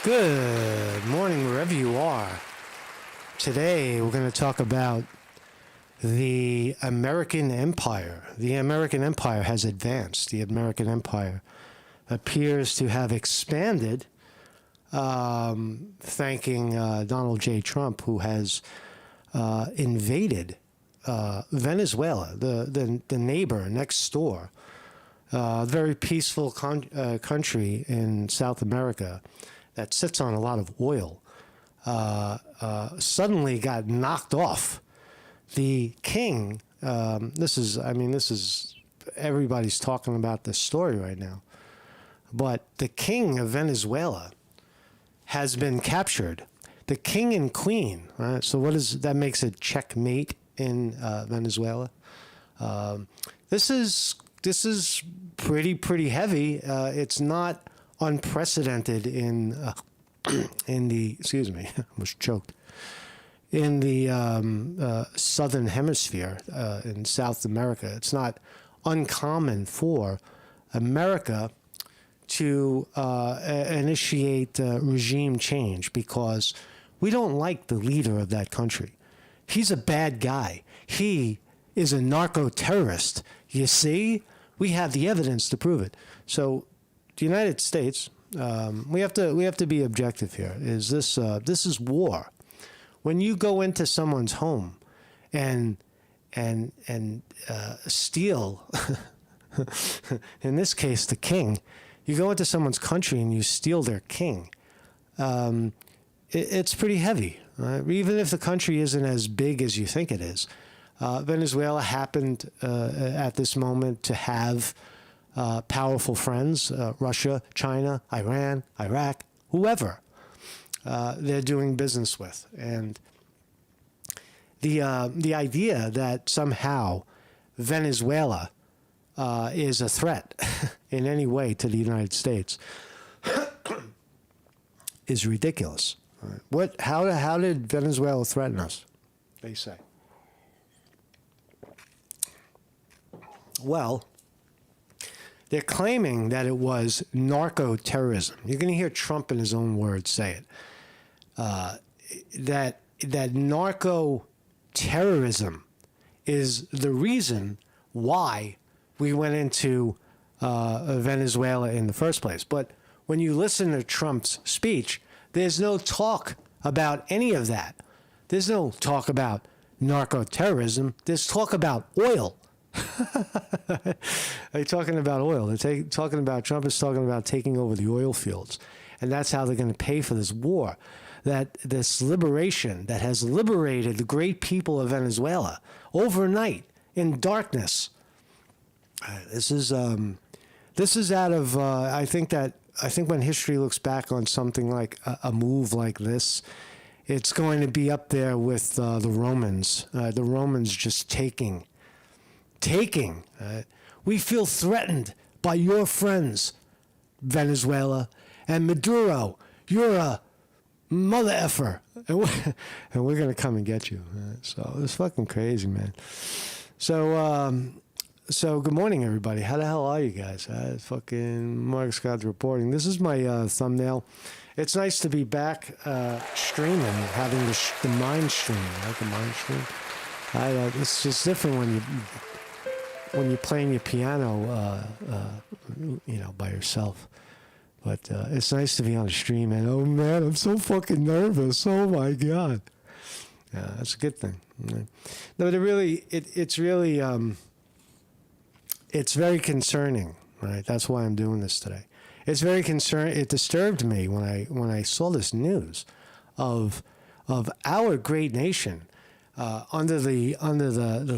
Good morning, wherever you are. Today, we're going to talk about the American Empire. The American Empire has advanced. The American Empire appears to have expanded, thanking Donald J. Trump, who has invaded Venezuela, the neighbor next door, very peaceful country in South America that sits on a lot of oil, suddenly got knocked off. The king, this is, everybody's talking about this story right now, but the king of Venezuela has been captured. The king and queen, right? So that makes it checkmate in Venezuela. This is pretty heavy. It's not unprecedented in the excuse me, I was choked, in the southern hemisphere, in South America. It's not uncommon for America to initiate regime change because we don't like the leader of that country. He's a bad guy. He is a narco-terrorist. You see, we have the evidence to prove it. So the United States, we have to be objective here. This is war. When you go into someone's home and steal, in this case the king, you go into someone's country and you steal their king. It's pretty heavy, right? Even if the country isn't as big as you think it is. Venezuela happened at this moment to have powerful friends, Russia, China, Iran, Iraq, whoever they're doing business with. And the idea that somehow Venezuela is a threat in any way to the United States is ridiculous. How did Venezuela threaten us, they say? Well, they're claiming that it was narco-terrorism. You're going to hear Trump in his own words say it. That narco-terrorism is the reason why we went into Venezuela in the first place. But when you listen to Trump's speech, there's no talk about any of that. There's no talk about narco-terrorism. There's talk about oil. They're talking about oil. Talking about Trump is talking about taking over the oil fields, and that's how they're going to pay for this war. That this liberation that has liberated the great people of Venezuela overnight in darkness. This is out of I think when history looks back on something like a move like this, it's going to be up there with the Romans. The Romans just taking. We feel threatened by your friends, Venezuela, and Maduro. You're a mother effer, and we're gonna come and get you. So it's fucking crazy, man. So good morning, everybody. How the hell are you guys? Fucking Mark Scott's reporting. This is my thumbnail. It's nice to be back streaming, having the mind stream, right? The mind stream. It's just different when you're playing your piano, by yourself. But it's nice to be on a stream, and oh man, I'm so fucking nervous. Oh my God. Yeah, that's a good thing. No, but it's very concerning, right? That's why I'm doing this today. It's very concerning. It disturbed me when I saw this news of our great nation under the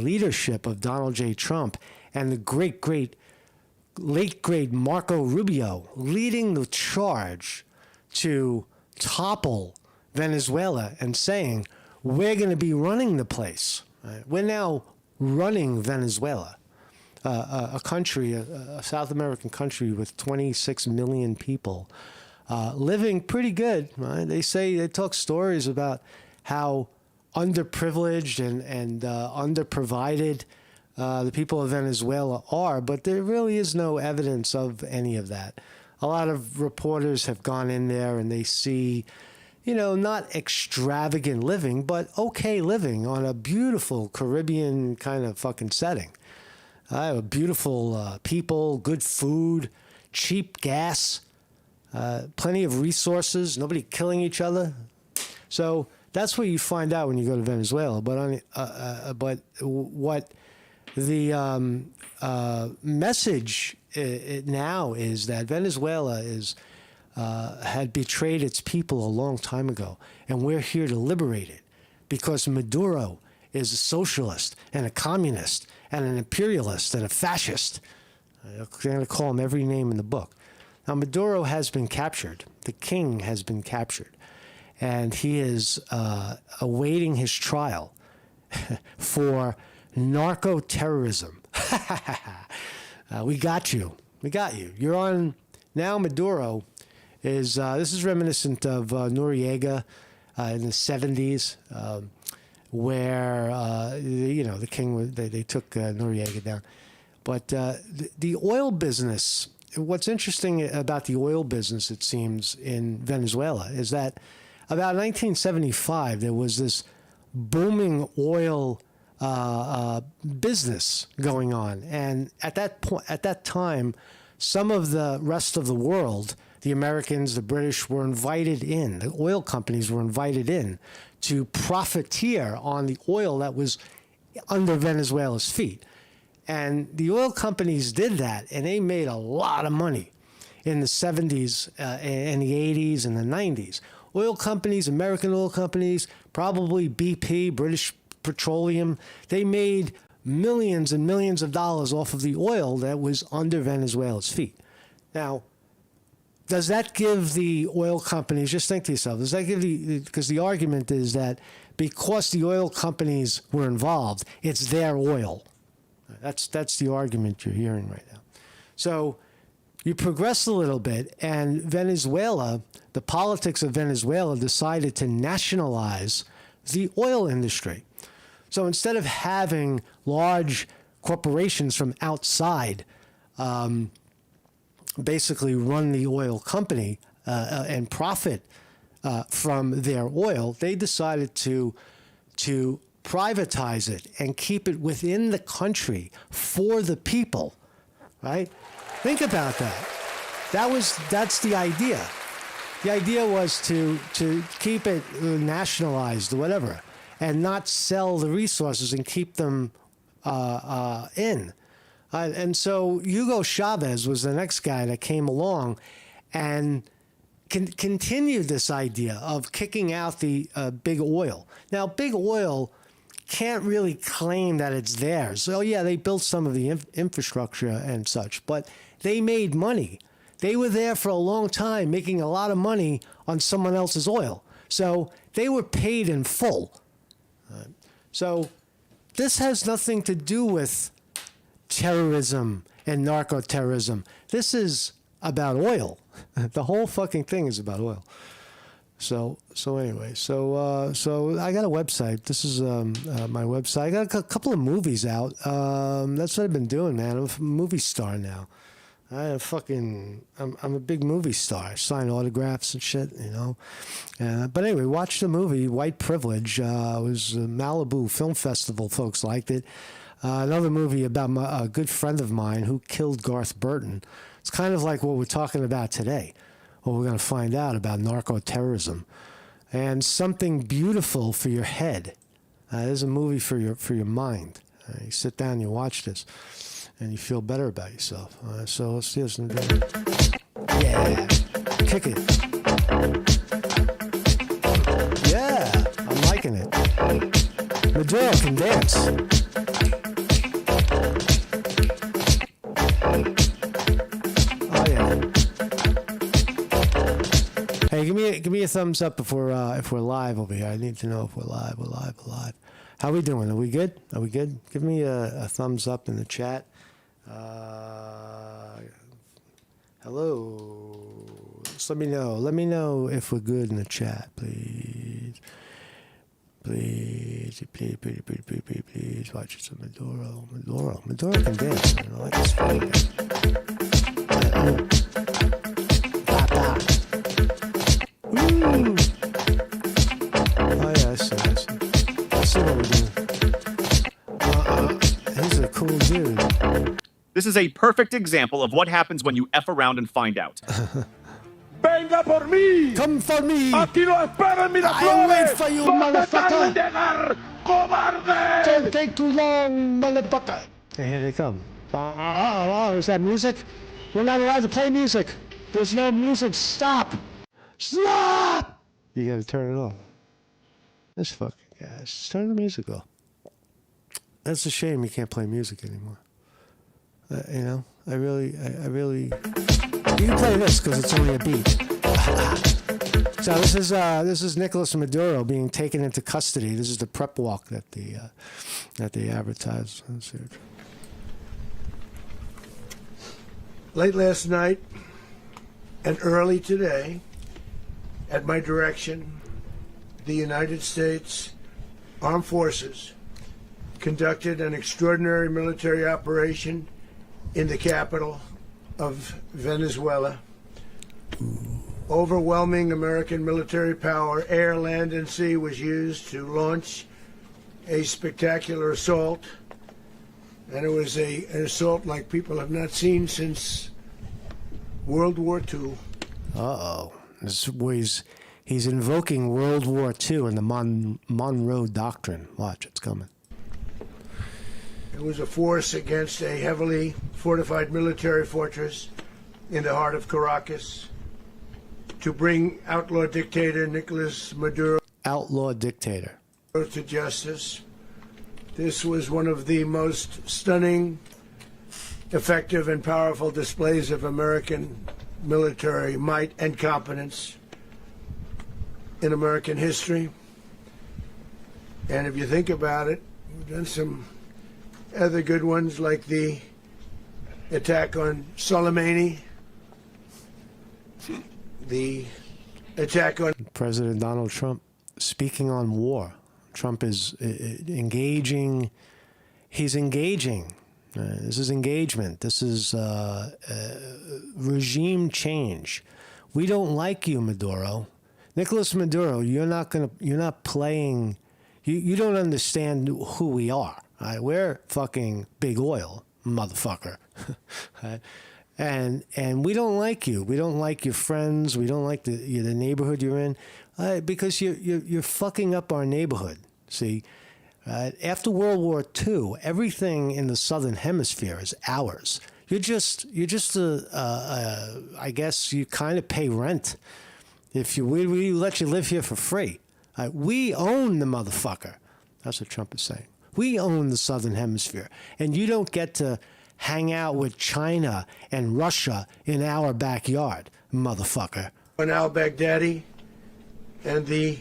leadership of Donald J. Trump and the late great Marco Rubio leading the charge to topple Venezuela and saying, we're going to be running the place. Right? We're now running Venezuela, a country, a South American country with 26 million people living pretty good. Right? They talk stories about how underprivileged and underprovided the people of Venezuela are, but there really is no evidence of any of that. a lot of reporters have gone in there and they see, not extravagant living, but okay living on a beautiful Caribbean kind of fucking setting. Beautiful people, good food, cheap gas, plenty of resources, nobody killing each other. So that's what you find out when you go to Venezuela. But what the message now is that Venezuela had betrayed its people a long time ago, and we're here to liberate it because Maduro is a socialist and a communist and an imperialist and a fascist. I'm going to call him every name in the book. Now, Maduro has been captured. The king has been captured. And he is awaiting his trial for narco-terrorism. We got you. We got you. You're on... Now Maduro is... this is reminiscent of Noriega in the 70s, where, the king... They took Noriega down. But the oil business... What's interesting about the oil business, it seems, in Venezuela is that about 1975, there was this booming oil business going on. And at that time, some of the rest of the world, the Americans, the British, were invited in. The oil companies were invited in to profiteer on the oil that was under Venezuela's feet. And the oil companies did that, and they made a lot of money in the 70s and the 80s and the 90s. Oil companies, American oil companies, probably BP, British Petroleum, they made millions and millions of dollars off of the oil that was under Venezuela's feet. Now, does that give the oil companies, just think to yourself, does that give because the argument is that because the oil companies were involved, it's their oil. That's the argument you're hearing right now. So you progress a little bit, and Venezuela, the politics of Venezuela decided to nationalize the oil industry. So instead of having large corporations from outside basically run the oil company and profit from their oil, they decided to privatize it and keep it within the country for the people, right? Think about that. That's the idea. The idea was to keep it nationalized or whatever, and not sell the resources and keep them in. And so Hugo Chavez was the next guy that came along and continued this idea of kicking out the big oil. Now, big oil can't really claim that it's theirs. So, yeah, they built some of the infrastructure and such, but they made money. They were there for a long time making a lot of money on someone else's oil. So they were paid in full. So this has nothing to do with terrorism and narco-terrorism. This is about oil. The whole fucking thing is about oil. So anyway, so I got a website. This is my website. I got a couple of movies out. That's what I've been doing, man. I'm a movie star now. I'm a big movie star. I sign autographs and shit, But anyway, watch the movie White Privilege. It was a Malibu Film Festival. Folks liked it. Another movie about a good friend of mine who killed Garth Burton. It's kind of like what we're talking about today. What we're going to find out about narco-terrorism. And something beautiful for your head. There's a movie for your mind. You sit down, you watch this, and you feel better about yourself. So let's see this. Yeah, kick it. Yeah, I'm liking it. Maduro can dance. Oh yeah. Hey, give me a thumbs up if we're live over here. I need to know if we're live. We're live. How we doing? Are we good? Give me a thumbs up in the chat. Hello. Just let me know. Let me know if we're good in the chat, please. Please. Watch some Maduro. Maduro can dance. I like this. This is a perfect example of what happens when you F around and find out. Venga por mí. Come for me. Aquí lo esperan, I'll wait for you, No te motherfucker. tardes en llegar, cobarde. Don't take too long, motherfucker. And here they come. Is that music? We're not allowed to play music. There's no music. Stop. Stop. You gotta turn it off. This fucking guy. Just turn the music off. That's a shame you can't play music anymore. You know, I really. You can play this because it's only a beat. So this is Nicolas Maduro being taken into custody. This is the prep walk that they advertise. Late last night and early today, at my direction, the United States Armed Forces conducted an extraordinary military operation in the capital of Venezuela. Overwhelming American military power, air, land, and sea, was used to launch a spectacular assault. And it was an assault like people have not seen since World War II. Uh-oh. This was, he's invoking World War II and the Monroe Doctrine. Watch, it's coming. It was a force against a heavily fortified military fortress in the heart of Caracas to bring outlaw dictator Nicolas Maduro Outlaw dictator to justice. This was one of the most stunning, effective, and powerful displays of American military might and competence in American history. And if you think about it, we've done some other good ones, like the attack on Soleimani, the attack on President Donald Trump speaking on war. Trump is engaging. He's engaging. This is engagement. This is regime change. We don't like you, Maduro. Nicolas Maduro, you're not playing. You don't understand who we are. Right? We're fucking big oil, motherfucker. Right? And we don't like you. We don't like your friends. We don't like the neighborhood you're in, because you're fucking up our neighborhood. See, after World War II, everything in the Southern Hemisphere is ours. You're just I guess you kind of pay rent. If we let you live here for free. We own the motherfucker. That's what Trump is saying. We own the Southern Hemisphere, and you don't get to hang out with China and Russia in our backyard, motherfucker. al-Baghdadi and the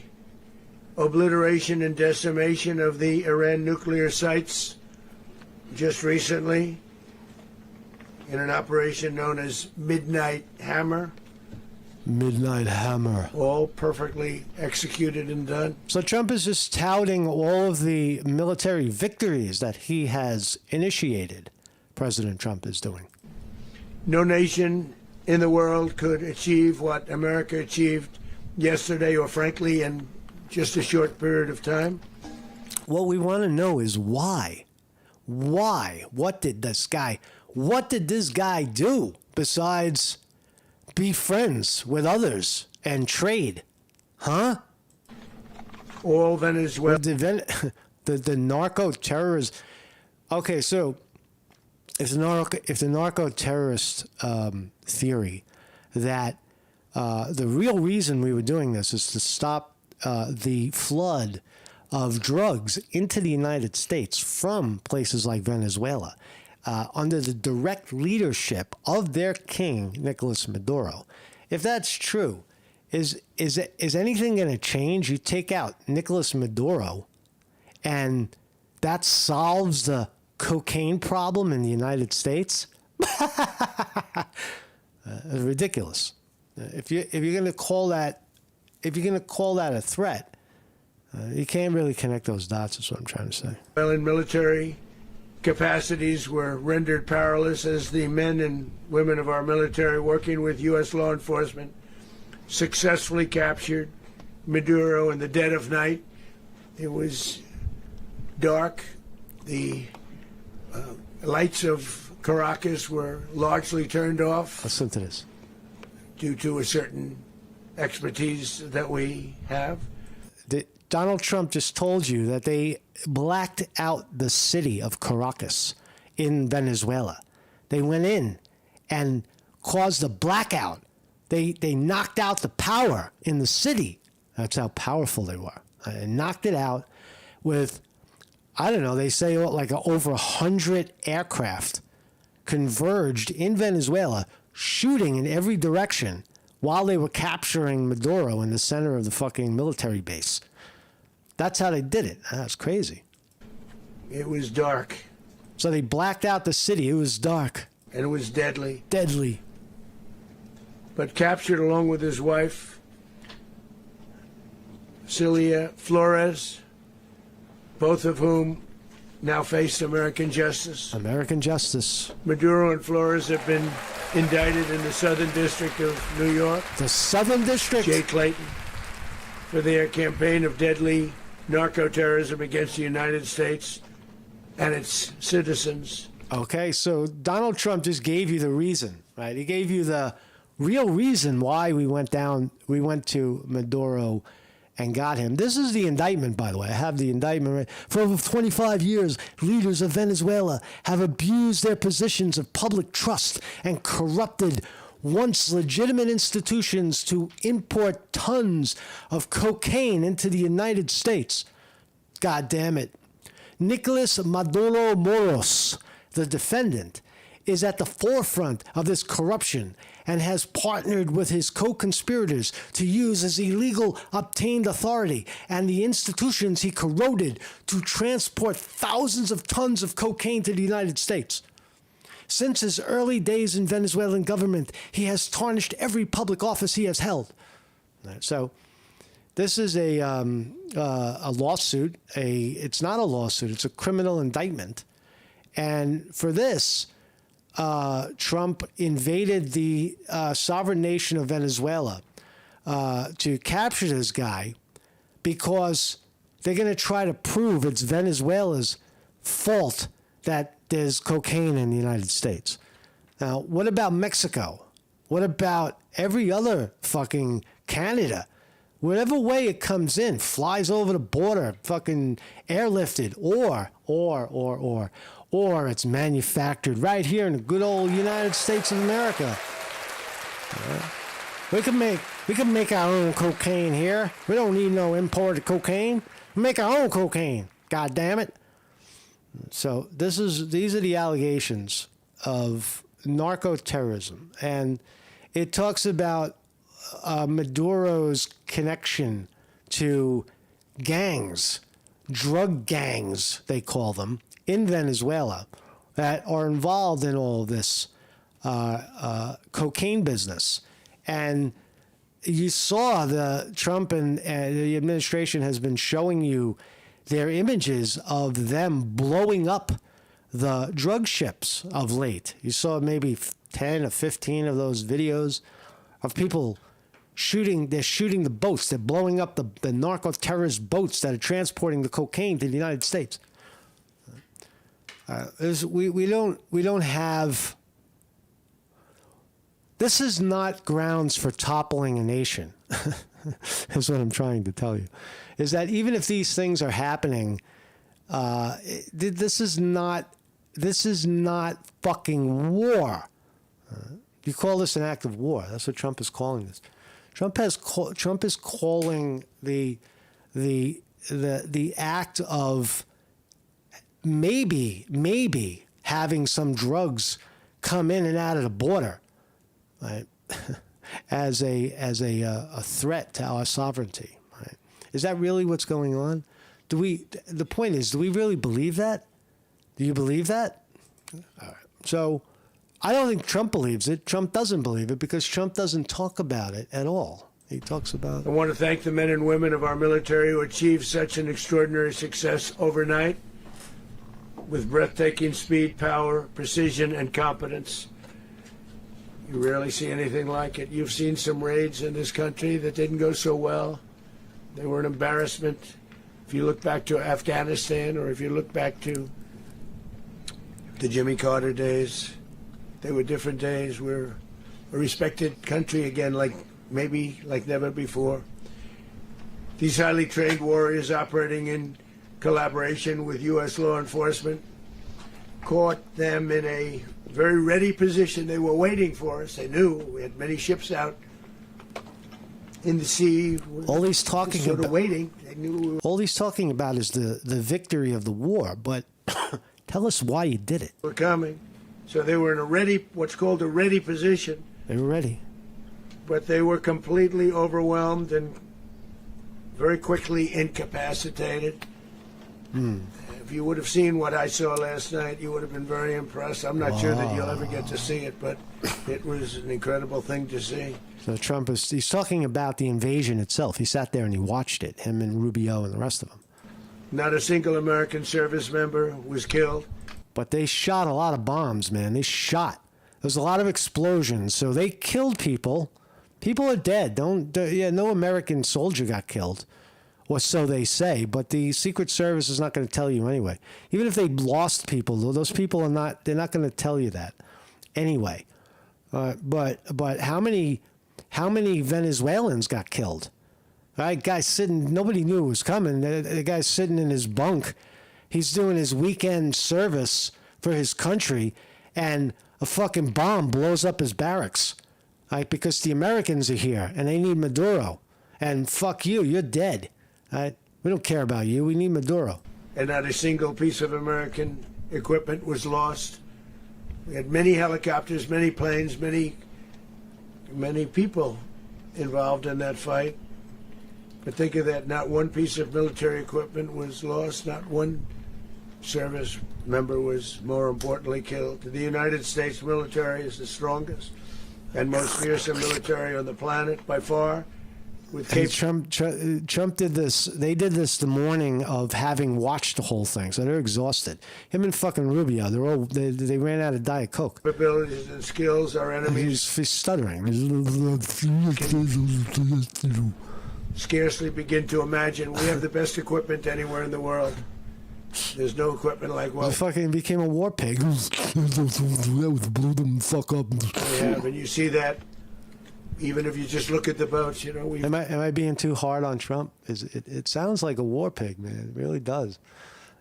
obliteration and decimation of the Iran nuclear sites just recently in an operation known as Midnight Hammer. Midnight Hammer. All perfectly executed and done. So Trump is just touting all of the military victories that he has initiated. President Trump is doing. No nation in the world could achieve what America achieved yesterday, or frankly in just a short period of time. What we want to know is why. Why? What did this guy do besides be friends with others and trade? Huh? All Venezuela. The narco terrorists. Okay, so if the narco terrorist theory that the real reason we were doing this is to stop the flood of drugs into the United States from places like Venezuela, under the direct leadership of their king, Nicolas Maduro. If that's true, is anything going to change? You take out Nicolas Maduro, and that solves the cocaine problem in the United States? Ridiculous. If you're going to call that a threat, you can't really connect those dots. Is what I'm trying to say. Well, military capacities were rendered powerless as the men and women of our military, working with U.S. law enforcement, successfully captured Maduro in the dead of night. It was dark. The lights of Caracas were largely turned off Listen to this. due to a certain expertise that we have. Donald Trump just told you that they blacked out the city of Caracas in Venezuela. They went in and caused a blackout. They knocked out the power in the city. That's how powerful they were. And knocked it out with, I don't know, they say like over 100 aircraft converged in Venezuela, shooting in every direction while they were capturing Maduro in the center of the fucking military base. That's how they did it. That's crazy. It was dark. So they blacked out the city. It was dark. And it was deadly. Deadly. But captured along with his wife, Celia Flores, both of whom now face American justice. American justice. Maduro and Flores have been indicted in the Southern District of New York. The Southern District. Jay Clayton, for their campaign of deadly narco-terrorism against the United States and its citizens. Okay, so Donald Trump just gave you the reason, right? He gave you the real reason why we went to Maduro and got him. This is the indictment, by the way. I have the indictment right. For over 25 years, leaders of Venezuela have abused their positions of public trust and corrupted once legitimate institutions to import tons of cocaine into the United States. God damn it. Nicolas Maduro Moros, the defendant, is at the forefront of this corruption and has partnered with his co-conspirators to use his illegal obtained authority and the institutions he corroded to transport thousands of tons of cocaine to the United States. Since his early days in Venezuelan government, he has tarnished every public office he has held. So this is a lawsuit. It's not a lawsuit. It's a criminal indictment. And for this, Trump invaded the sovereign nation of Venezuela to capture this guy because they're going to try to prove it's Venezuela's fault that there's cocaine in the United States. Now, what about Mexico? What about every other fucking Canada? Whatever way it comes in, flies over the border, fucking airlifted, or it's manufactured right here in the good old United States of America. We can make our own cocaine here. We don't need no imported cocaine. We make our own cocaine. God damn it. So these are the allegations of narco-terrorism, and it talks about Maduro's connection to gangs, drug gangs, they call them, in Venezuela that are involved in all of this cocaine business. And you saw the Trump and the administration has been showing you their images of them blowing up the drug ships of late. You saw maybe 10 or 15 of those videos of people shooting. They're shooting the boats. They're blowing up the narco-terrorist boats that are transporting the cocaine to the United States. We don't have. This is not grounds for toppling a nation. Is what I'm trying to tell you. Is that even if these things are happening, this is not fucking war. You call this an act of war? That's what Trump is calling this. Trump is calling the act of maybe having some drugs come in and out of the border, right? as a threat to our sovereignty, right? Is that really what's going on? The point is, do we really believe that? Do you believe that? All right. So I don't think Trump believes it. Trump doesn't believe it because Trump doesn't talk about it at all. He talks about. I want to thank the men and women of our military who achieved such an extraordinary success overnight with breathtaking speed, power, precision, and competence. You rarely see anything like it. You've seen some raids in this country that didn't go so well. They were an embarrassment. If you look back to Afghanistan or if you look back to the Jimmy Carter days. They were different days. We're a respected country again, like never before. These highly trained warriors operating in collaboration with U.S. law enforcement caught them in a very ready position. They were waiting for us. They knew we had many ships out in the sea. All he's talking sort about, of waiting. They knew we all he's talking about is the victory of the war. But tell us why you did it. were coming. So they were in a ready, what's called a ready position. They were ready. But they were completely overwhelmed and very quickly incapacitated. If you would have seen what I saw last night, you would have been very impressed. I'm not sure that you'll ever get to see it, but it was an incredible thing to see. So Trump he's talking about the invasion itself. He sat there and he watched it, him and Rubio and the rest of them. Not a single American service member was killed. But they shot a lot of bombs, man. They shot. There's a lot of explosions. So they killed people. People are dead. No American soldier got killed. Or so they say. But the Secret Service is not going to tell you anyway. Even if they lost people, those people are not. They're not going to tell you that anyway. But how many Venezuelans got killed? Right, guy's sitting. Nobody knew it was coming. The guy's sitting in his bunk. He's doing his weekend service for his country, and a fucking bomb blows up his barracks. Right, because the Americans are here and they need Maduro. And fuck you, you're dead. Right? We don't care about you. We need Maduro. And not a single piece of American equipment was lost. We had many helicopters, many planes, many people involved in that fight. But think of that, not one piece of military equipment was lost, not one service member was, more importantly, killed. The United States military is the strongest and most fearsome military on the planet by far. With Trump did this. They did this the morning of having watched the whole thing, so they're exhausted. Him and fucking Rubio, they ran out of Diet Coke. Capabilities and skills, our enemies He's stuttering. scarcely begin to imagine. We have the best equipment anywhere in the world. There's no equipment like He what fucking became a war pig. Blew them fuck up. we have, and you see that. Even if you just look at the boats, you know, Am I being too hard on Trump? It sounds like a war pig, man. It really does.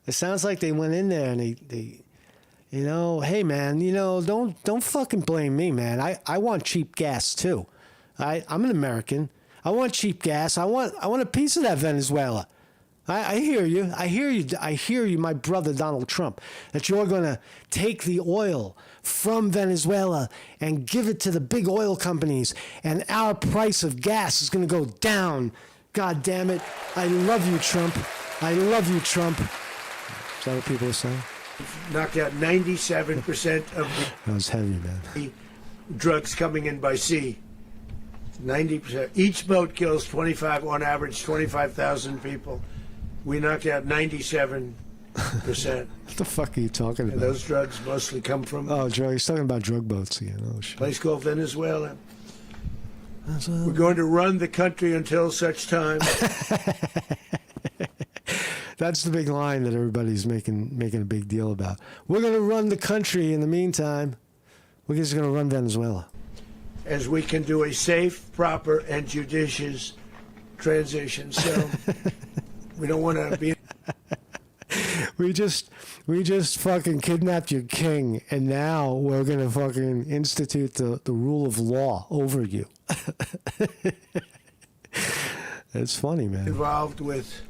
It sounds like they went in there and they hey man, don't fucking blame me, man. I want cheap gas too. I'm an American. I want cheap gas. I want a piece of that Venezuela. I hear you. I hear you, my brother Donald Trump, that you're going to take the oil from Venezuela and give it to the big oil companies, and our price of gas is going to go down. God damn it. I love you, Trump. I love you, Trump. Is that what people are saying? knocked out 97% of That was heavy, man. the drugs coming in by sea. 90%. Each boat kills on average, 25,000 people. We knocked out 97%. What the fuck are you talking And about? those drugs mostly come from a He's talking about drug boats again. Oh, shit. place called Venezuela. We're going to run the country until such time. That's the big line that everybody's making a big deal about. We're going to run the country. In the meantime, we're just going to run Venezuela. As we can do a safe, proper, and judicious transition. So we don't want to be. We just fucking kidnapped your king, and now we're gonna fucking institute the rule of law over you. It's funny, man. Involved with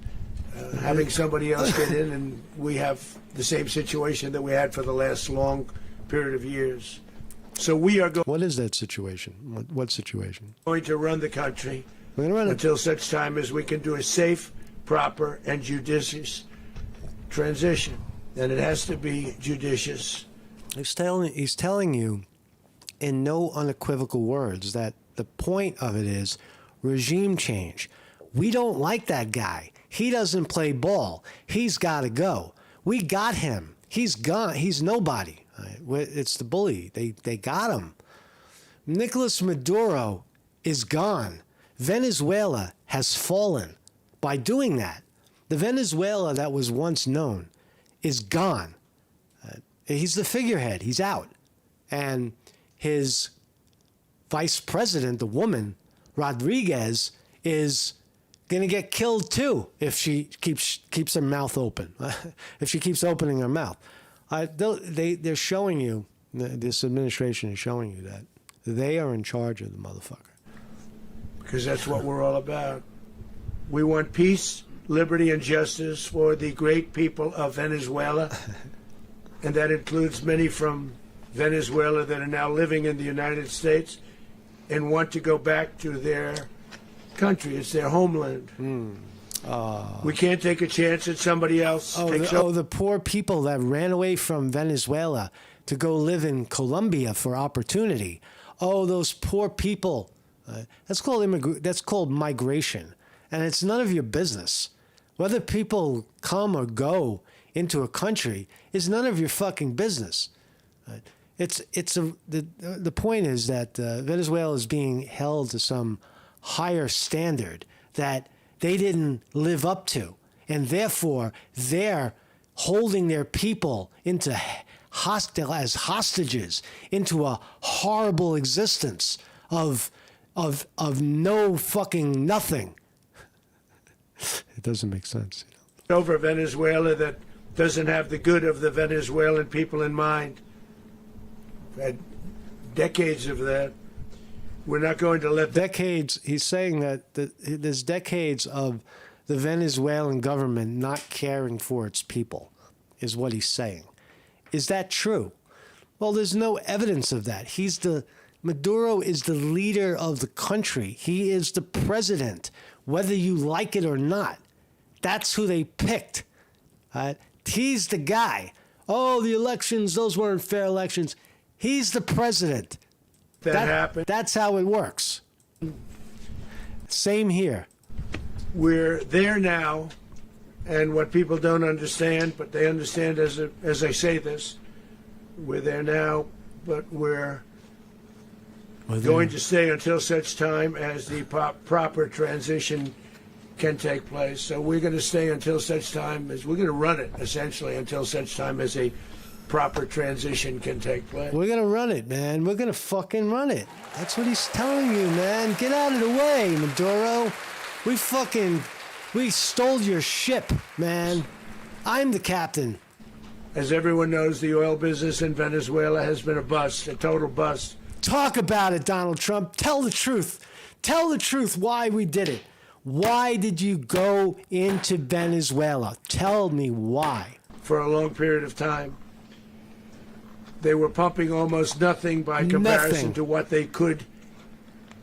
having somebody else get in, and we have the same situation that we had for the last long period of years. So we are What is that situation? What situation? going to run the country We're gonna run it. until such time as we can do a safe, proper, and judicious transition. And it has to be judicious. He's telling you in no unequivocal words that the point of it is regime change. We don't like that guy. He doesn't play ball. He's got to go. We got him. He's gone. He's nobody. It's the bully. They got him. Nicolas Maduro is gone. Venezuela has fallen by doing that. The Venezuela that was once known is gone. He's the figurehead. He's out. And his vice president, the woman, Rodriguez, is going to get killed too if she keeps her mouth open, if she keeps opening her mouth. They're showing you, this administration is showing you that they are in charge of the motherfucker. Because that's what we're all about. We want peace, liberty, and justice for the great people of Venezuela. And that includes many from Venezuela that are now living in the United States and want to go back to their country. It's their homeland. We can't take a chance that somebody else takes over. The poor people that ran away from Venezuela to go live in Colombia for opportunity. Oh, those poor people. That's called migration. And it's none of your business. Whether people come or go into a country is none of your fucking business. The point is that Venezuela is being held to some higher standard that they didn't live up to, and therefore they're holding their people into as hostages into a horrible existence of no fucking nothing. It doesn't make sense. Over Venezuela that doesn't have the good of the Venezuelan people in mind. We've had decades of that. We're not going to let decades. He's saying that there's decades of the Venezuelan government not caring for its people, is what he's saying. Is that true? Well, there's no evidence of that. Maduro is the leader of the country. He is the president, whether you like it or not. That's who they picked. He's the guy. Oh, the elections, those weren't fair elections. He's the president. That happened. That's how it works. Same here. We're there now, and what people don't understand, but they understand as I say this, we're there now, but we're going to stay until such time as the proper transition can take place. So we're going to stay until such time as we're going to run it, essentially, until such time as a proper transition can take place. We're going to run it, man. We're going to fucking run it. That's what he's telling you, man. Get out of the way, Maduro. We stole your ship, man. I'm the captain. As everyone knows, the oil business in Venezuela has been a bust, a total bust. Talk about it, Donald Trump. Tell the truth. Tell the truth why we did it. Why did you go into Venezuela? Tell me why. For a long period of time. They were pumping almost nothing by comparison to what they could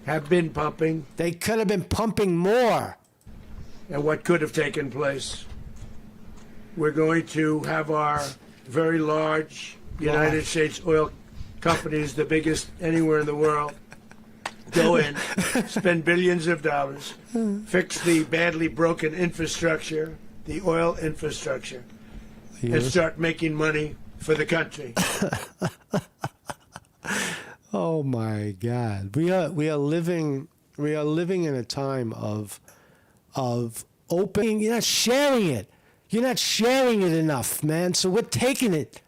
have been pumping. They could have been pumping more. And what could have taken place. We're going to have our very large United States oil companies, the biggest anywhere in the world, go in, spend billions of dollars, fix the badly broken infrastructure, the oil infrastructure, and start making money for the country. Oh my God, we are living in a time of opening. You're not sharing it. You're not sharing it enough, man. So we're taking it,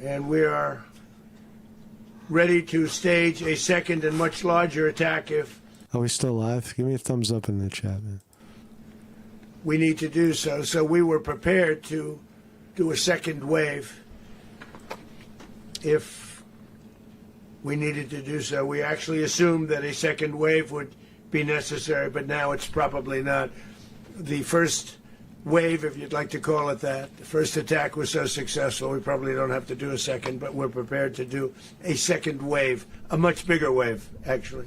and we are ready to stage a second and much larger attack if. Are we still live? Give me a thumbs up in the chat, man. We need to do so. So we were prepared to do a second wave if we needed to do so. We actually assumed that a second wave would be necessary, but now it's probably not. The first wave, if you'd like to call it that, the first attack was so successful, we probably don't have to do a second, but we're prepared to do a second wave, a much bigger wave, actually.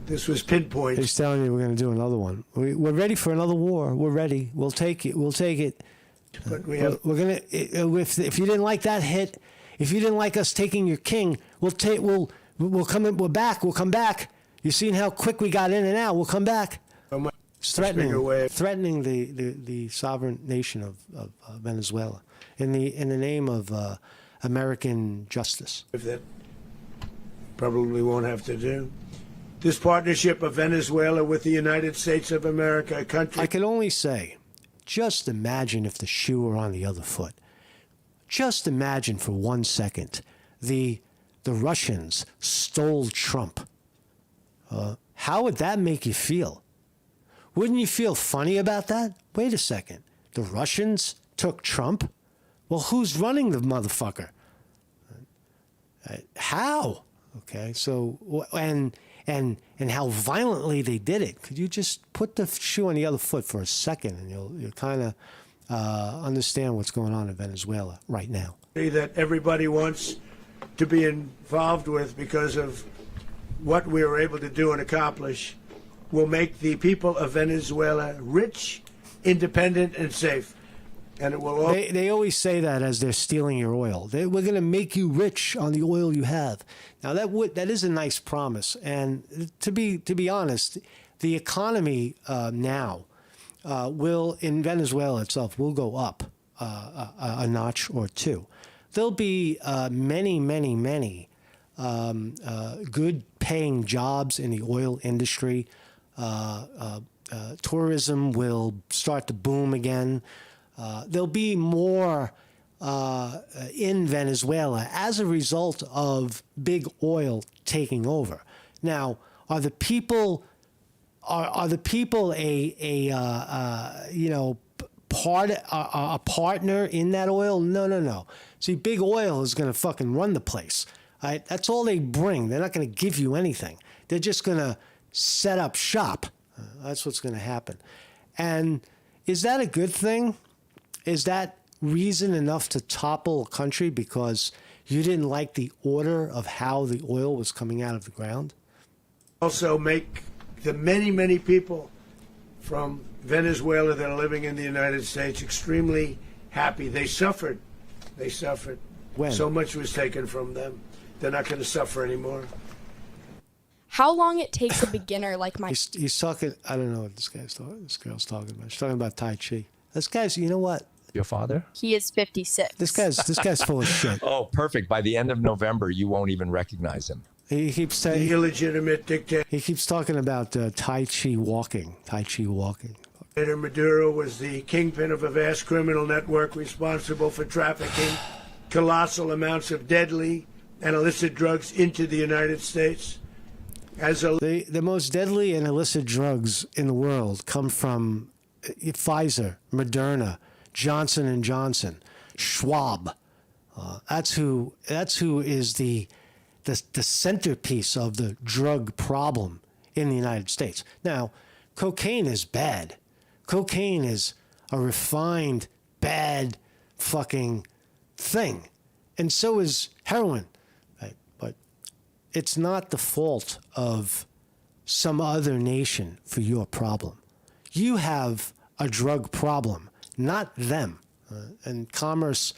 This was pinpoint. He's telling you we're going to do another one. We're ready for another war. We're ready. We'll take it. We'll take it. But we're going to. If you didn't like that hit, if you didn't like us taking your king, we'll come in. We're back. We'll come back. You've seen how quick we got in and out. We'll come back. It's threatening the sovereign nation of Venezuela in the name of American justice. If that probably won't have to do. This partnership of Venezuela with the United States of America, a country. I can only say, just imagine if the shoe were on the other foot. just imagine for 1 second the Russians stole Trump. How would that make you feel? Wouldn't you feel funny about that? Wait a second. The Russians took Trump? Well, who's running the motherfucker? How? Okay, so, and how violently they did it. Could you just put the shoe on the other foot for a second, and you'll kind of understand what's going on in Venezuela right now. That everybody wants to be involved with because of what we were able to do and accomplish will make the people of Venezuela rich, independent, and safe. And it will. They always say that as they're stealing your oil. We're going to make you rich on the oil you have. Now that is a nice promise. And to be honest, the economy now will in Venezuela itself will go up a notch or two. There'll be many good paying jobs in the oil industry. Tourism will start to boom again. There'll be more in Venezuela as a result of big oil taking over. Now, are the people a partner in that oil? No. See, big oil is going to fucking run the place. Right? That's all they bring. They're not going to give you anything. They're just going to set up shop. That's what's going to happen. And is that a good thing? Is that reason enough to topple a country because you didn't like the order of how the oil was coming out of the ground? Also make the many people from Venezuela that are living in the United States extremely happy. They suffered. When? So much was taken from them. They're not going to suffer anymore. How long it takes a beginner like my... He's talking... I don't know what this girl's talking about. She's talking about Tai Chi. This guy's... You know what? Your father? He is 56. This guy's full of shit. Oh, perfect. By the end of November, you won't even recognize him. He keeps saying... The illegitimate dictator. He keeps talking about Tai Chi walking. Maduro was the kingpin of a vast criminal network responsible for trafficking colossal amounts of deadly and illicit drugs into the United States. The most deadly and illicit drugs in the world come from Pfizer, Moderna, Johnson & Johnson, Schwab. That's who is the centerpiece of the drug problem in the United States. Now, cocaine is bad. Cocaine is a refined, bad fucking thing. And so is heroin. Right? But it's not the fault of some other nation for your problem. You have a drug problem, not them. And commerce,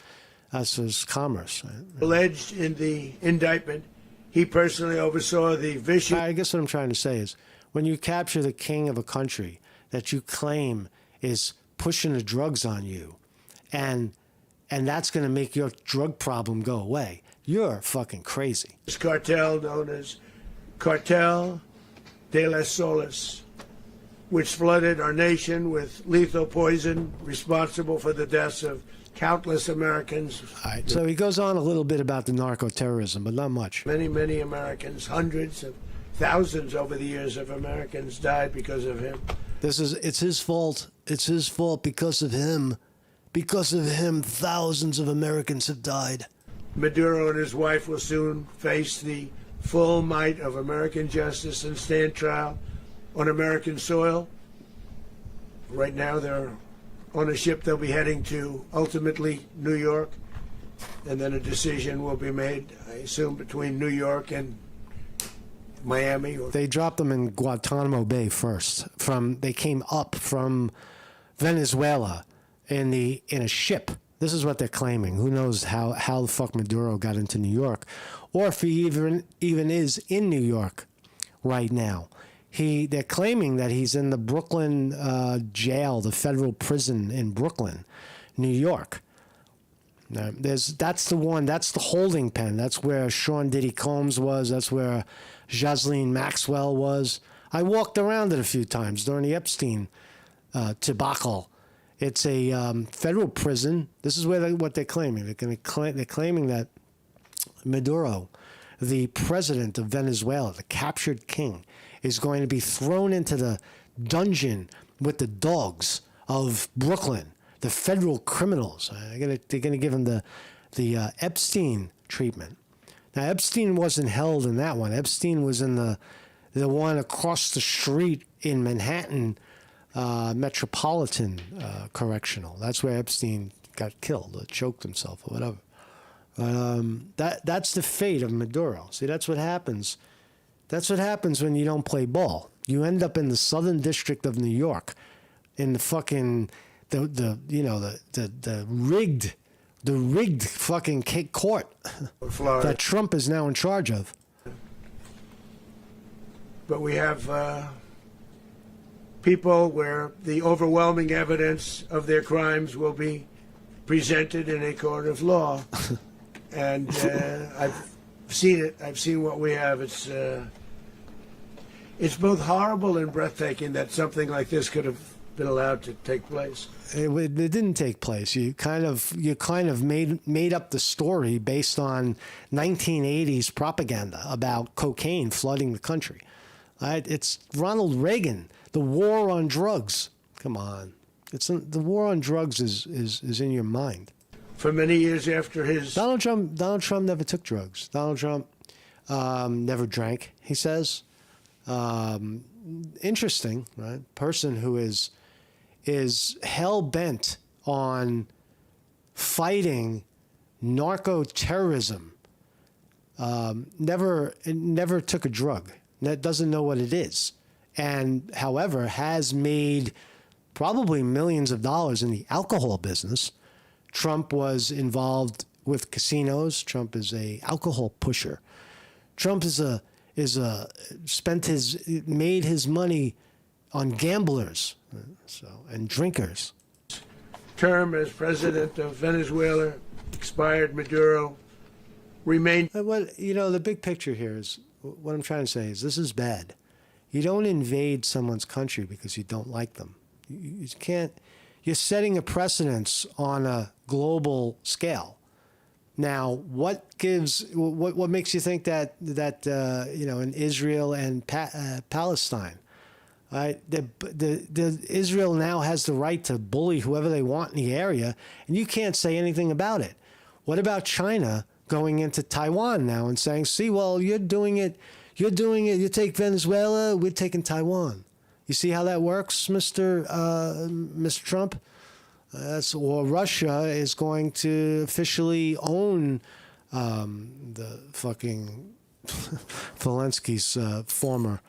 that's commerce. Right? Alleged in the indictment, he personally oversaw the vicious... I guess what I'm trying to say is, when you capture the king of a country that you claim is pushing the drugs on you, and that's going to make your drug problem go away, you're fucking crazy. This cartel known as Cartel de las Solas, which flooded our nation with lethal poison responsible for the deaths of countless Americans. All right, so he goes on a little bit about the narco-terrorism, but not much. Many Americans, hundreds of thousands over the years of Americans died because of him. It's his fault. It's his fault because of him. Because of him, thousands of Americans have died. Maduro and his wife will soon face the full might of American justice and stand trial on American soil. Right now, they're on a ship. They'll be heading to, ultimately, New York. And then a decision will be made, I assume, between New York and Miami. They dropped them in Guantanamo Bay first. They came up from Venezuela in a ship. This is what they're claiming. Who knows how the fuck Maduro got into New York, or if he even is in New York right now. They're claiming that he's in the Brooklyn jail, the federal prison in Brooklyn, New York. That's the holding pen. That's where Sean Diddy Combs was. That's where Ghislaine Maxwell was. I walked around it a few times during the Epstein debacle It's a federal prison. This is what they're claiming. They're claiming that Maduro, the president of Venezuela, the captured king, is going to be thrown into the dungeon with the dogs of Brooklyn, the federal criminals. They're going to give him the Epstein treatment. Now, Epstein wasn't held in that one. Epstein was in the one across the street in Manhattan Metropolitan Correctional. That's where Epstein got killed, or choked himself, or whatever. That's the fate of Maduro. See, that's what happens. That's what happens when you don't play ball. You end up in the Southern District of New York, in the fucking the rigged fucking court Florida. that Trump is now in charge of. But we have people where the overwhelming evidence of their crimes will be presented in a court of law. And I've seen it. I've seen what we have. It's both horrible and breathtaking that something like this could have been allowed to take place. It didn't take place. You kind of made up the story based on 1980s propaganda about cocaine flooding the country. Right? It's Ronald Reagan, the war on drugs. Come on, the war on drugs is in your mind. For many years after his Donald Trump never took drugs. Donald Trump never drank. He says, interesting, right? Person who is hell bent on fighting narco terrorism. Never took a drug. Doesn't know what it is, and however has made probably millions of dollars in the alcohol business. Trump was involved with casinos. Trump is a alcohol pusher. Trump made his money on gamblers, and drinkers. term as president of Venezuela expired. Maduro remained. Well, the big picture here is what I'm trying to say is this is bad. You don't invade someone's country because you don't like them. You can't. You're setting a precedence on a global scale. Now, what makes you think that in Israel and Palestine, right? Israel now has the right to bully whoever they want in the area, and you can't say anything about it. What about China going into Taiwan now and saying, "See, well, you're doing it. You take Venezuela, we're taking Taiwan." You see how that works, Mr. Trump? Or Russia is going to officially own the fucking Zelensky's former.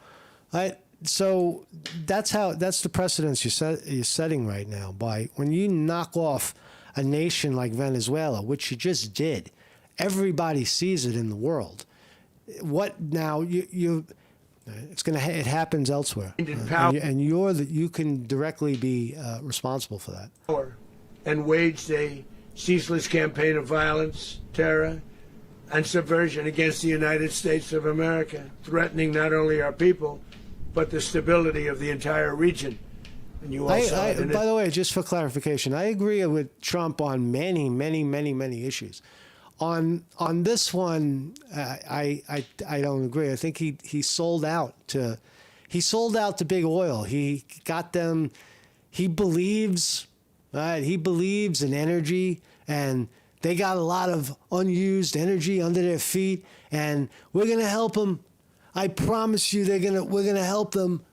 So that's the precedence you're setting right now by when you knock off a nation like Venezuela, which you just did. Everybody sees it in the world. What now? It happens elsewhere, and you can directly be responsible for that. And waged a ceaseless campaign of violence, terror, and subversion against the United States of America, threatening not only our people, but the stability of the entire region. And you also, by the way, just for clarification, I agree with Trump on many, many, many, many issues. On this one, I don't agree. I think he sold out to big oil. He got them. He believes in energy, and they got a lot of unused energy under their feet, and we're gonna help them. I promise you, we're gonna help them,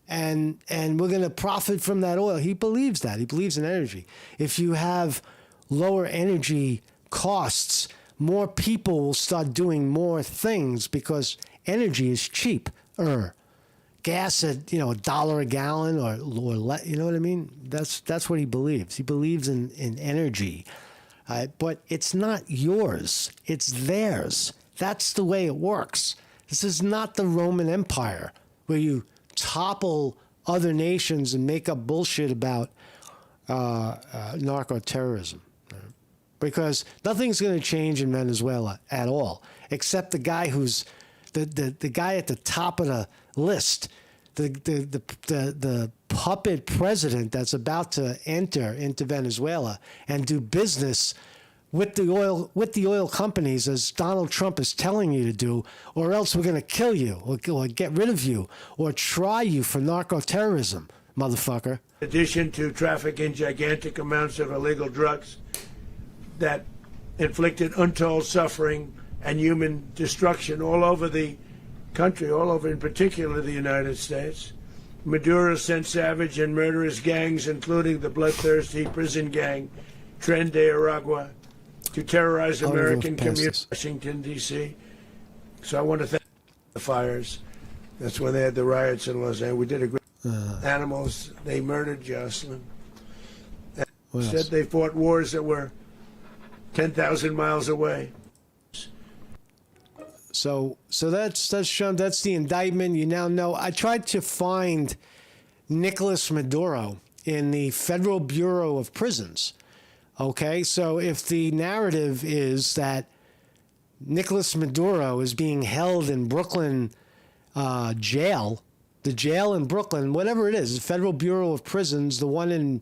and we're gonna profit from that oil. He believes that. He believes in energy. If you have lower energy costs, more people will start doing more things because energy is cheap. Gas at $1 a gallon or you know what I mean? That's what he believes. He believes in energy, but it's not yours. It's theirs. That's the way it works. This is not the Roman Empire where you topple other nations and make up bullshit about narco terrorism. Because nothing's going to change in Venezuela at all, except the guy who's the guy at the top of the list, the puppet president that's about to enter into Venezuela and do business with the oil companies, as Donald Trump is telling you to do, or else we're going to kill you or get rid of you or try you for narco-terrorism, motherfucker. In addition to trafficking gigantic amounts of illegal drugs that inflicted untold suffering and human destruction all over the country, all over in particular the United States, Maduro sent savage and murderous gangs, including the bloodthirsty prison gang Tren de Aragua, to terrorize American communities in Washington, D.C. So I want to thank the fires. That's when they had the riots in Los Angeles. We did a great animals. They murdered Jocelyn. And said they fought wars that were 10,000 miles away. So that's shown. That's the indictment. You now know. I tried to find Nicolas Maduro in the Federal Bureau of Prisons. Okay, so if the narrative is that Nicolas Maduro is being held in Brooklyn jail, the jail in Brooklyn, whatever it is, the Federal Bureau of Prisons, the one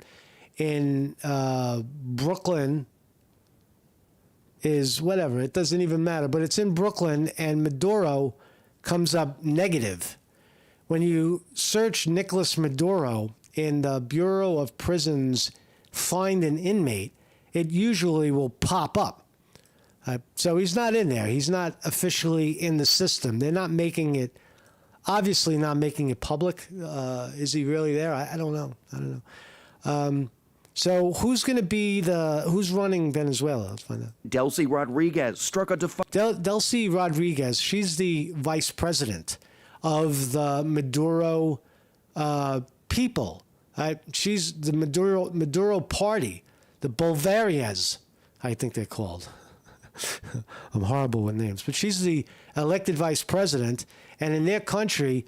in Brooklyn is whatever. It doesn't even matter, but it's in Brooklyn, and Maduro comes up negative. When you search Nicolas Maduro in the Bureau of Prisons, find an inmate, it usually will pop up. So he's not in there. He's not officially in the system. They're not making it, obviously not making it public. Is he really there? I don't know. So who's going to be who's running Venezuela? Let's find out. Delcy Rodriguez struck a Delcy Rodriguez, she's the vice president of the Maduro people. She's the Maduro party, the Bolivarians, I think they're called. I'm horrible with names. But she's the elected vice president, and in their country,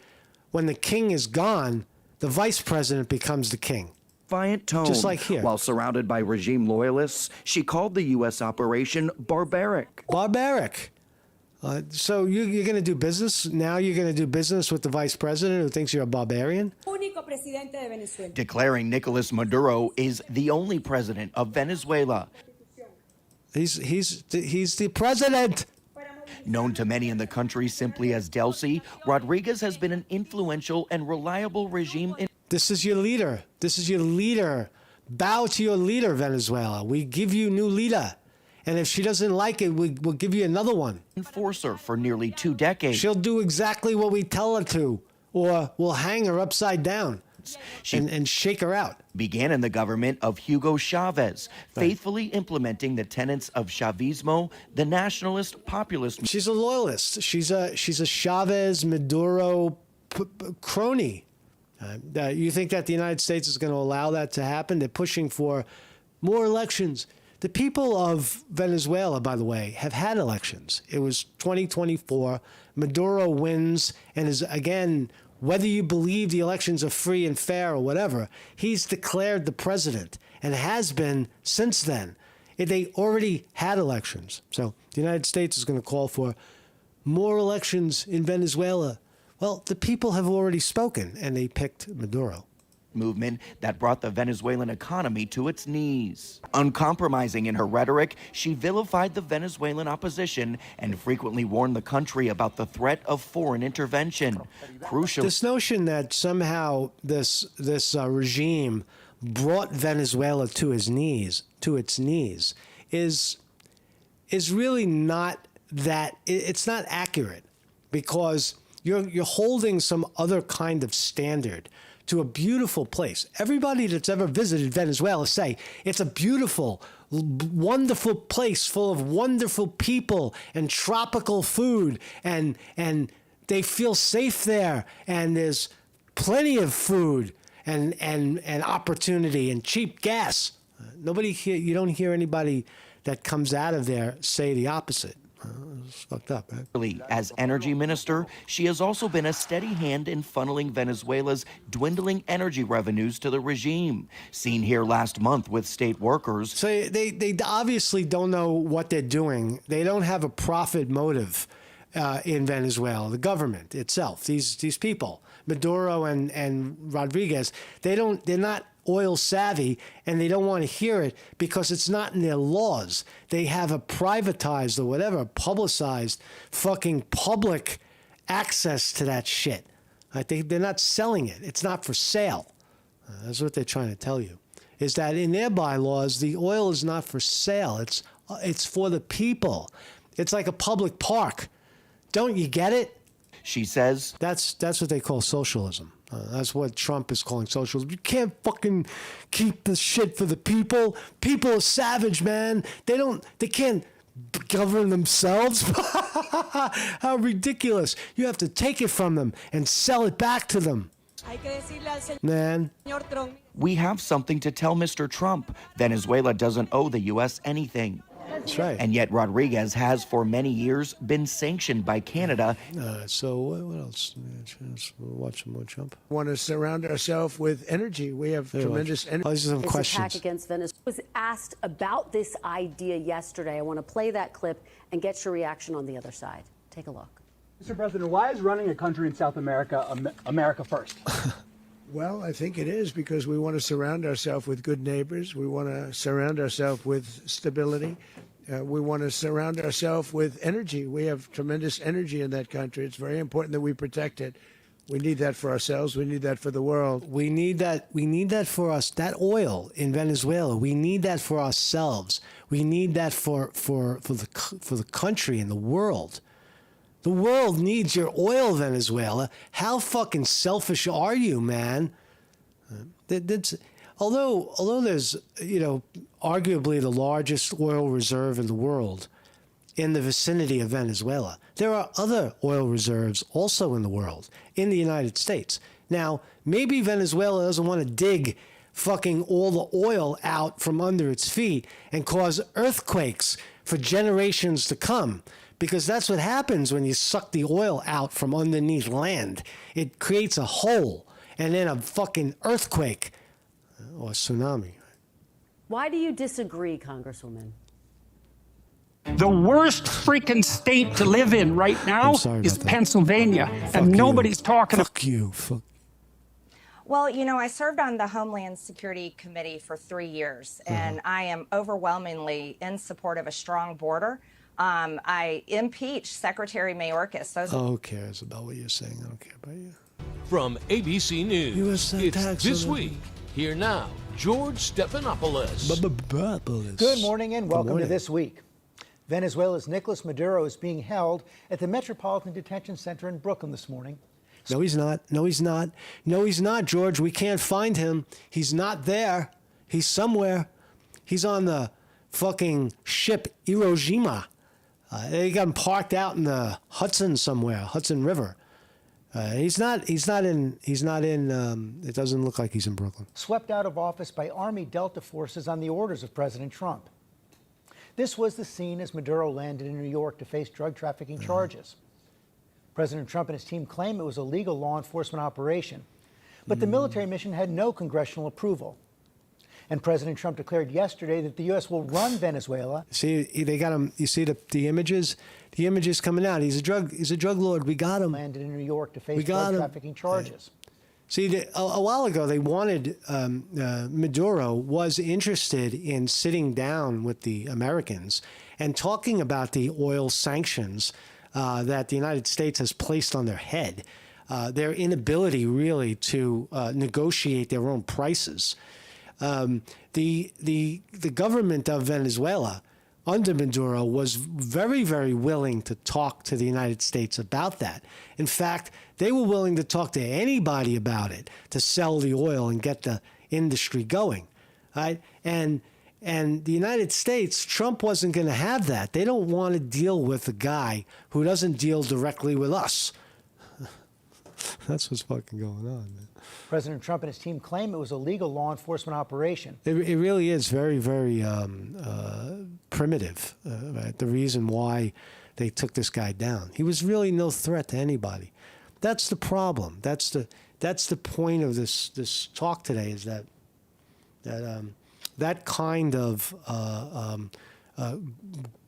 when the king is gone, the vice president becomes the king. Defiant tone. Just like here. While surrounded by regime loyalists, she called the U.S. operation barbaric. Barbaric. So you're going to do business? Now you're going to do business with the vice president who thinks you're a barbarian? Declaring Nicolas Maduro is the only president of Venezuela. He's the president. Known to many in the country simply as Delcy, Rodriguez has been an influential and reliable regime in This is your leader. This is your leader. Bow to your leader, Venezuela. We give you new leader. And if she doesn't like it, we'll give you another one. Enforcer for nearly 2 decades. She'll do exactly what we tell her to, or we'll hang her upside down and shake her out. Began in the government of Hugo Chavez, faithfully implementing the tenets of Chavismo, the nationalist populist. She's a loyalist. She's a Chavez Maduro crony. You think that the United States is going to allow that to happen? They're pushing for more elections. The people of Venezuela, by the way, have had elections. It was 2024. Maduro wins and is, again, whether you believe the elections are free and fair or whatever, he's declared the president and has been since then. They already had elections. So the United States is going to call for more elections in Venezuela. Well, the people have already spoken, and they picked Maduro. Movement that brought the Venezuelan economy to its knees. Uncompromising in her rhetoric, she vilified the Venezuelan opposition and frequently warned the country about the threat of foreign intervention. Crucial. This notion that somehow this regime brought Venezuela to its knees, is really not that. It's not accurate, because you're holding some other kind of standard to a beautiful place. Everybody that's ever visited Venezuela say it's a beautiful, wonderful place full of wonderful people and tropical food, and they feel safe there, and there's plenty of food and opportunity and cheap gas. You don't hear anybody that comes out of there say the opposite. It's fucked up, right? As energy minister, she has also been a steady hand in funneling Venezuela's dwindling energy revenues to the regime. Seen here last month with state workers. So they obviously don't know what they're doing. They don't have a profit motive in Venezuela, the government itself, these people. Maduro and Rodriguez, they're not oil savvy, and they don't want to hear it because it's not in their laws. They have a privatized or whatever, publicized fucking public access to that shit. They're not selling it. It's not for sale. That's what they're trying to tell you. Is that in their bylaws, the oil is not for sale. It's for the people. It's like a public park. Don't you get it? She says that's what they call socialism. That's what Trump is calling socialism. You can't fucking keep the shit for the people. People are savage, man. They can't govern themselves. How ridiculous. You have to take it from them and sell it back to them. Man. we have something to tell Mr. Trump. Venezuela doesn't owe the U.S. anything. That's right. And yet Rodriguez has for many years been sanctioned by Canada. So what else? Watch some more Trump. We want to surround ourselves with energy. We have tremendous energy. Oh, these are some This questions. attack against Venezuela was asked about this idea yesterday. I want to play that clip and get your reaction on the other side. Take a look. Mr. President, why is running a country in South America America first? Well, I think it is because we want to surround ourselves with good neighbors. We want to surround ourselves with stability. We want to surround ourselves with energy. We have tremendous energy in that country. It's very important that we protect it. We need that for ourselves. We need that for the world. We need that. We need that for us. That oil in Venezuela. We need that for ourselves. We need that for the country and the world. The world needs your oil, Venezuela. How fucking selfish are you, man? Although there's, arguably the largest oil reserve in the world in the vicinity of Venezuela, there are other oil reserves also in the world, in the United States. Now, maybe Venezuela doesn't want to dig fucking all the oil out from under its feet and cause earthquakes for generations to come. Because that's what happens when you suck the oil out from underneath land. It creates a hole and then a fucking earthquake or a tsunami. Why do you disagree, Congresswoman? The worst freaking state to live in right now is Pennsylvania, and nobody's talking. Fuck you. Fuck. Well, I served on the Homeland Security Committee for 3 years, and I am overwhelmingly in support of a strong border. I impeached Secretary Mayorkas. Who cares about what you're saying? I don't care about you. From ABC News, it's This Week. Here now, George Stephanopoulos. Good morning and welcome to This Week. Venezuela's Nicolas Maduro is being held at the Metropolitan Detention Center in Brooklyn this morning. No, he's not. No, he's not. No, he's not, George. We can't find him. He's not there. He's somewhere. He's on the fucking ship Hiroshima. They got him parked out in the Hudson somewhere, Hudson River. He's not in, it doesn't look like he's in Brooklyn. Swept out of office by Army Delta forces on the orders of President Trump. This was the scene as Maduro landed in New York to face drug trafficking charges. President Trump and his team claim it was a legal law enforcement operation, but the military mission had no congressional approval. And President Trump declared yesterday that the U.S. will run Venezuela. See, they got him. You see the images? The images coming out. He's a drug lord. We got him. Landed in New York to face drug trafficking charges. See, a while ago they wanted Maduro was interested in sitting down with the Americans and talking about the oil sanctions that the United States has placed on their head. Their inability really to negotiate their own prices. The government of Venezuela under Maduro was very, very willing to talk to the United States about that. In fact, they were willing to talk to anybody about it to sell the oil and get the industry going, right? And the United States, Trump wasn't going to have that. They don't want to deal with a guy who doesn't deal directly with us. That's what's fucking going on, man. President Trump and his team claim it was a legal law enforcement operation. It really is very, very primitive, right? The reason why they took this guy down. He was really no threat to anybody. That's the problem. That's the point of this talk today, is that kind of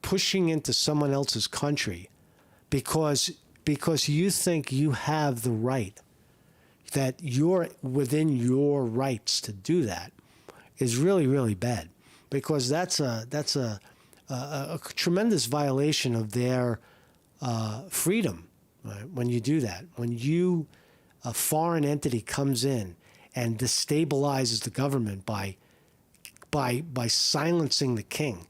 pushing into someone else's country because you think you have the right that you're within your rights to do that is really, really bad, because that's a tremendous violation of their freedom, right? When you do that, when a foreign entity comes in and destabilizes the government by silencing the king,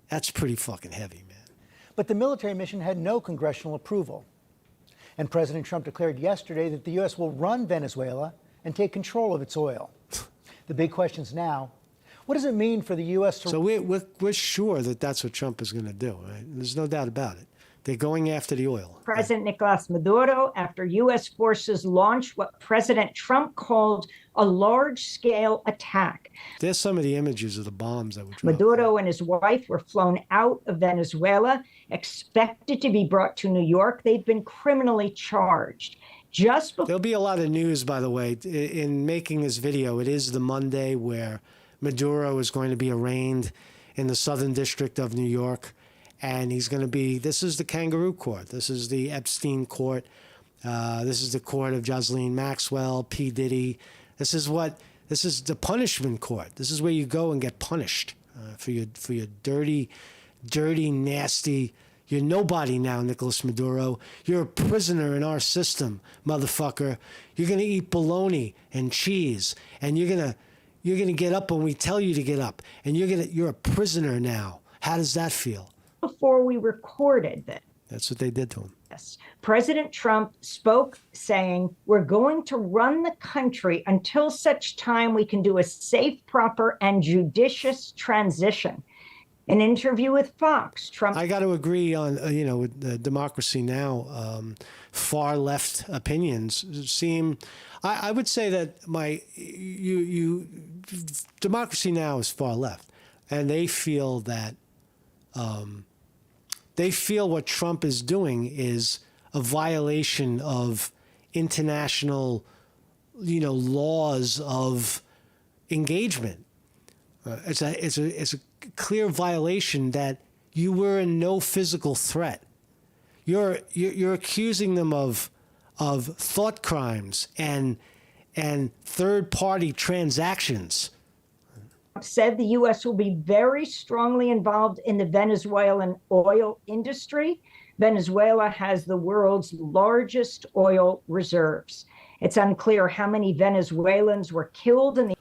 that's pretty fucking heavy, man. But the military mission had no congressional approval. And President Trump declared yesterday that the U.S. will run Venezuela and take control of its oil. The big questions now, what does it mean for the U.S. to... So we're sure that that's what Trump is going to do, right? There's no doubt about it. They're going after the oil. President Nicolas Maduro, after U.S. forces launched what President Trump called a large-scale attack. There's some of the images of the bombs that were dropped. Maduro and his wife were flown out of Venezuela, expected to be brought to New York. They've been criminally charged. Just before... There'll be a lot of news, by the way, in making this video. It is the Monday where Maduro is going to be arraigned in the Southern District of New York. And he's going to be, this is the kangaroo court. This is the Epstein court. This is the court of Jocelyn Maxwell, P. Diddy. This is the punishment court. This is where you go and get punished for your dirty, nasty. You're nobody now, Nicolas Maduro. You're a prisoner in our system, motherfucker. You're going to eat bologna and cheese, and you're going to get up when we tell you to get up, and you're a prisoner now. How does that feel? Before we recorded this. That's what they did to him. Yes. President Trump spoke saying, we're going to run the country until such time we can do a safe, proper, and judicious transition. An interview with Fox, Trump... I got to agree on, with Democracy Now!, far left opinions seem... I would say that Democracy Now! Is far left, and they feel that what Trump is doing is a violation of international, laws of engagement. It's a clear violation that you were in no physical threat. You're accusing them of thought crimes and third-party transactions. Said the U.S. will be very strongly involved in the Venezuelan oil industry. Venezuela has the world's largest oil reserves. It's unclear how many Venezuelans were killed in the...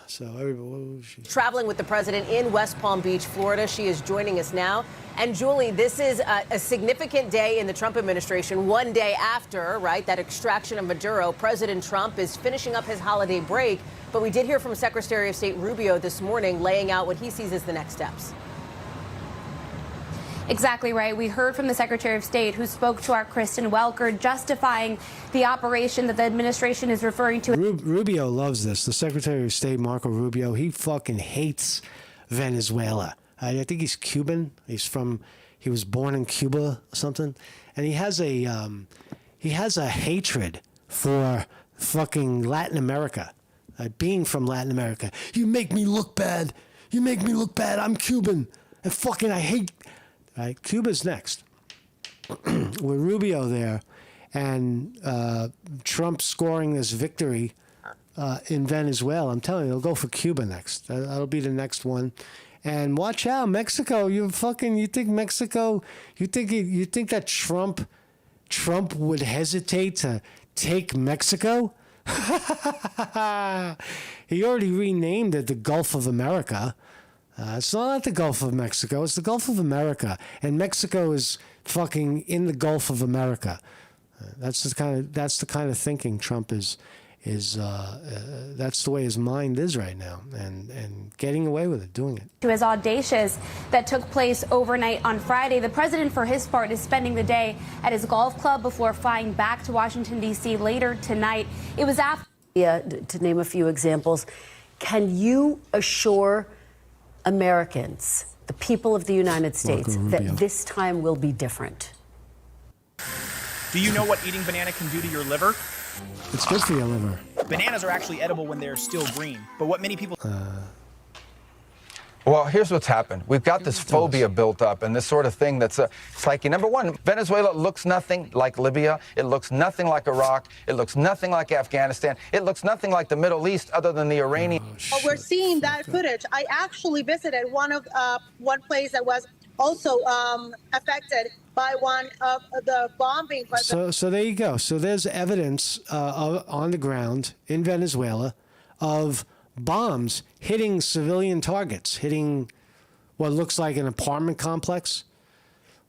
So everybody, traveling with the president in West Palm Beach, Florida. She is joining us now. And Julie, this is a significant day in the Trump administration. One day after, right, that extraction of Maduro, President Trump is finishing up his holiday break. But we did hear from Secretary of State Rubio this morning laying out what he sees as the next steps. Exactly right. We heard from the Secretary of State, who spoke to our Kristen Welker, justifying the operation that the administration is referring to. Rubio loves this. The Secretary of State, Marco Rubio, he fucking hates Venezuela. I think he's Cuban. He was born in Cuba or something, and he has a hatred for fucking Latin America. Being from Latin America, you make me look bad. You make me look bad. I'm Cuban, and I hate. Right, Cuba's next. With Rubio there, and Trump scoring this victory in Venezuela. I'm telling you, he'll go for Cuba next. That'll be the next one. And watch out, Mexico. You think Mexico? You think that Trump would hesitate to take Mexico? He already renamed it the Gulf of America. It's not the Gulf of Mexico. It's the Gulf of America, and Mexico is fucking in the Gulf of America. That's the kind of thinking Trump is. That's the way his mind is right now, and getting away with it, doing it. To his audacious that took place overnight on Friday. The president, for his part, is spending the day at his golf club before flying back to Washington, D.C. later tonight. It was after. To name a few examples, can you assure Americans, the people of the United States, that this time will be different? Do you know what eating banana can do to your liver? It's good for your liver. Bananas are actually edible when they're still green, but what many people... Well, here's what's happened. We've got this phobia built up and this sort of thing that's psyche. Number one, Venezuela looks nothing like Libya. It looks nothing like Iraq. It looks nothing like Afghanistan. It looks nothing like the Middle East other than the Iranian. We're seeing that footage. I actually visited one place that was also affected by one of the bombing. So there you go. So there's evidence on the ground in Venezuela of bombs hitting civilian targets, hitting what looks like an apartment complex.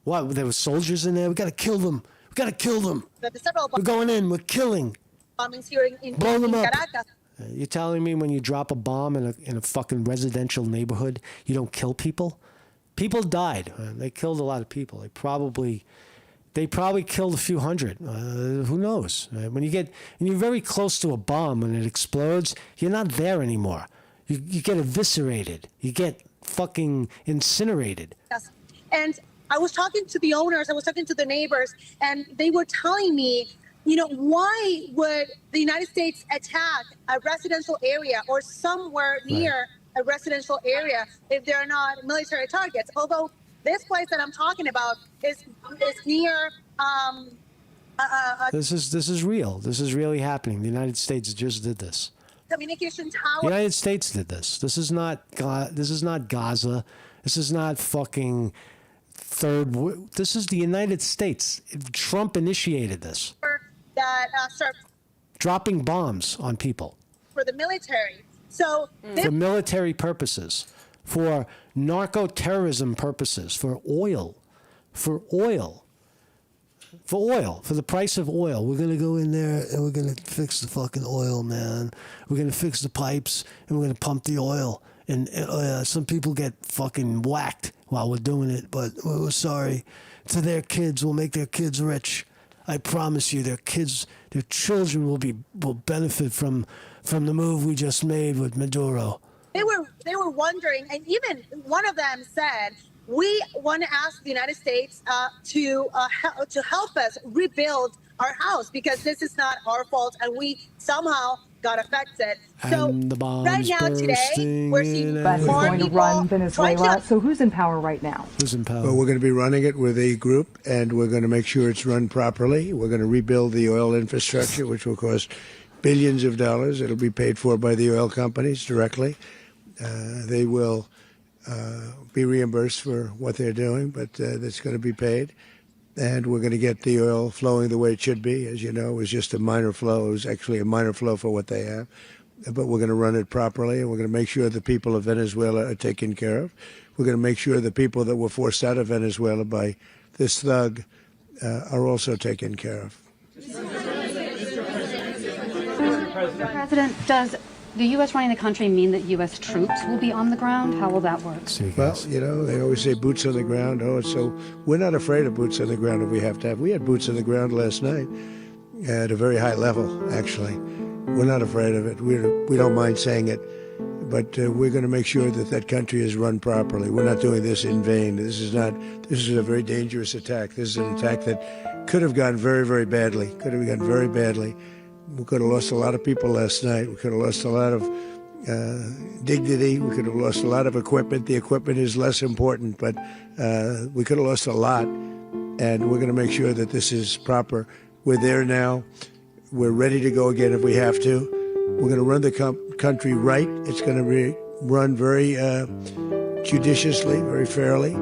What? There were soldiers in there. We got to kill them. We got to kill them. We're going in. We're killing. Bombings here in Blow them up. Caracas. You're telling me when you drop a bomb in a fucking residential neighborhood, you don't kill people? People died. They killed a lot of people. They probably killed a few hundred. Who knows? When you're very close to a bomb, when it explodes, you're not there anymore. You get eviscerated. You get fucking incinerated. Yes. And I was talking to the owners. I was talking to the neighbors, and they were telling me, why would the United States attack a residential area or somewhere near a residential area if they're not military targets? Although this place that I'm talking about is near. This is real. This is really happening. The United States just did this. Communication The tower. United States did this. This is not Gaza. This is not fucking This is the United States. Trump initiated this. That serve Dropping bombs on people. for the military. So For military purposes, for narco-terrorism purposes, for oil, for the price of oil. We're going to go in there and we're going to fix the fucking oil, man. We're going to fix the pipes and we're going to pump the oil. And some people get fucking whacked while we're doing it, but we're sorry. To their kids, we'll make their kids rich. I promise you, their children will benefit from the move we just made with Maduro. they were wondering, and even one of them said, we want to ask the United States to help us rebuild our house because this is not our fault and we somehow got affected. So right now today we're seeing more going to people run Venezuela. So who's in power right now? Who's in power? Well, we're going to be running it with a group, and we're going to make sure it's run properly. We're going to rebuild the oil infrastructure, which will cost billions of dollars. It'll be paid for by the oil companies directly. They will be reimbursed for what they're doing, but that's going to be paid. And we're going to get the oil flowing the way it should be. As you know, it was just a minor flow. It was actually a minor flow for what they have. But we're going to run it properly, and we're going to make sure the people of Venezuela are taken care of. We're going to make sure the people that were forced out of Venezuela by this thug are also taken care of. President, does the U.S. running the country mean that U.S. troops will be on the ground? How will that work? Well, they always say boots on the ground. So we're not afraid of boots on the ground if we have to have. We had boots on the ground last night at a very high level, actually. We're not afraid of it. We don't mind saying it. But we're going to make sure that that country is run properly. We're not doing this in vain. This is a very dangerous attack. This is an attack that could have gone very, very badly. Could have gone very badly. We could have lost a lot of people last night. We could have lost a lot of dignity. We could have lost a lot of equipment. The equipment is less important, but we could have lost a lot. And we're going to make sure that this is proper. We're there now. We're ready to go again if we have to. We're going to run the country right. It's going to be run very judiciously, very fairly.